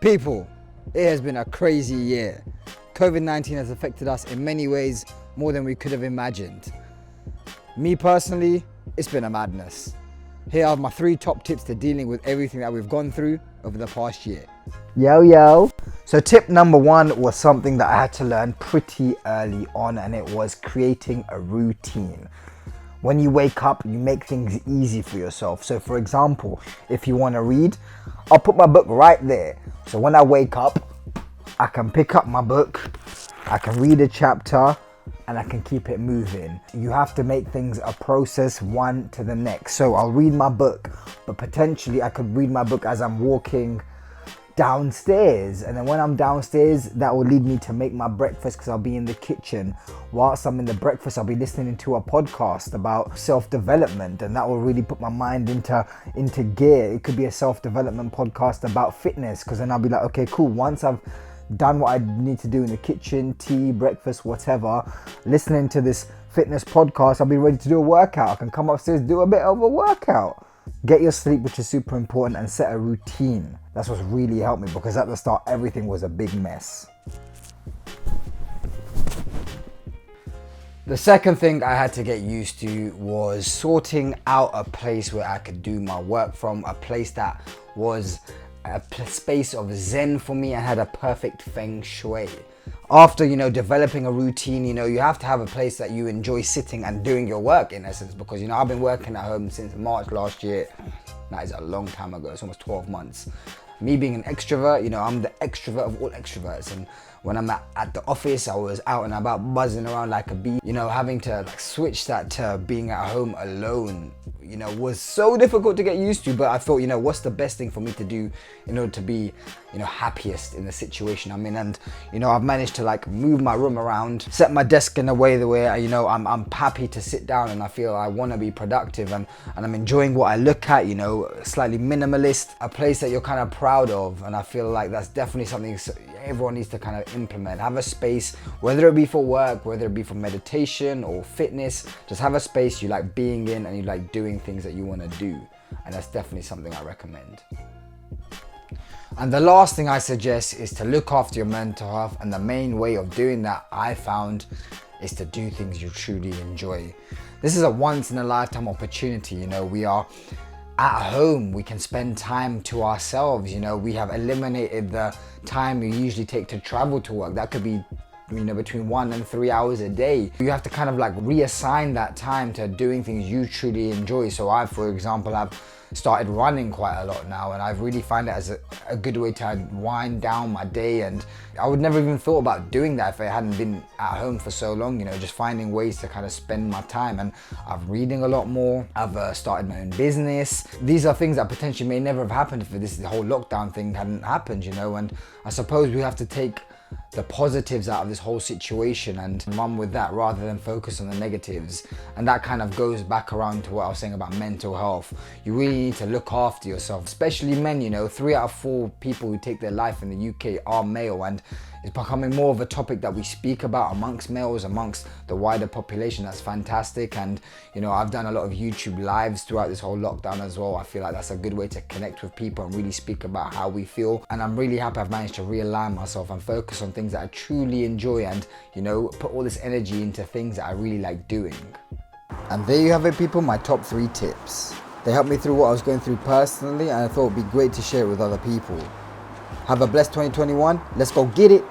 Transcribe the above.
People, it has been a crazy year. COVID-19 has affected us in many ways more than we could have imagined. Me personally, it's been a madness. Here are my 3 top tips to dealing with everything that we've gone through over the past year. Yo. So tip number 1 was something that I had to learn pretty early on, and it was creating a routine. When you wake up, you make things easy for yourself. So for example, if you want to read, I'll put my book right there. So when I wake up, I can pick up my book, I can read a chapter, and I can keep it moving. You have to make things a process, one to the next. So I'll read my book, but potentially I could read my book as I'm walking downstairs, and then when I'm downstairs, that will lead me to make my breakfast because I'll be in the kitchen. Whilst I'm in the breakfast, I'll be listening to a podcast about self-development, and that will really put my mind into gear. It could be a self-development podcast about fitness, because then I'll be like, okay, cool, once I've done what I need to do in the kitchen, tea, breakfast, whatever, listening to this fitness podcast, I'll be ready to do a workout. I can come upstairs, do a bit of a workout. Get your sleep, which is super important, and set a routine. That's what's really helped me, because at the start everything was a big mess. The second thing I had to get used to was sorting out a place where I could do my work from, a place that was a space of zen for me and had a perfect feng shui. After, developing a routine, you have to have a place that you enjoy sitting and doing your work, in essence, because, I've been working at home since March last year. That is a long time ago. It's almost 12 months. Me being an extrovert, I'm the extrovert of all extroverts. And when I'm at the office, I was out and about buzzing around like a bee. Having to switch that to being at home alone, was so difficult to get used to. But I thought, what's the best thing for me to do in order to be, happiest in the situation I'm in? And, I've managed to move my room around, set my desk in a way where, I'm happy to sit down and I feel I want to be productive, and I'm enjoying what I look at, slightly minimalist, a place that you're kind of proud of. And I feel like that's definitely something everyone needs to kind of implement. Have a space, whether it be for work, whether it be for meditation or fitness, just have a space you like being in and you like doing things that you want to do. And that's definitely something I recommend. And the last thing I suggest is to look after your mental health, and the main way of doing that, I found, is to do things you truly enjoy. This is a once in a lifetime opportunity. We are at home, we can spend time to ourselves. We have eliminated the time you usually take to travel to work. That could be between 1 and 3 hours a day. You have to kind of reassign that time to doing things you truly enjoy. So I, for example, have started running quite a lot now, and I really find it as a good way to wind down my day. And I would never even thought about doing that if I hadn't been at home for so long, just finding ways to kind of spend my time. And I'm reading a lot more. I've started my own business. These are things that potentially may never have happened if the whole lockdown thing hadn't happened, and I suppose we have to take the positives out of this whole situation and run with that rather than focus on the negatives. And that kind of goes back around to what I was saying about mental health. You really need to look after yourself, especially men. 3 out of 4 people who take their life in the UK are male, and it's becoming more of a topic that we speak about amongst males, amongst the wider population. That's fantastic. And I've done a lot of YouTube lives throughout this whole lockdown as well. I feel like that's a good way to connect with people and really speak about how we feel. And I'm really happy I've managed to realign myself and focus on things that I truly enjoy, and put all this energy into things that I really like doing. And there you have it, people, my top 3 tips. They helped me through what I was going through personally, and I thought it'd be great to share it with other people. Have a blessed 2021. Let's go get it.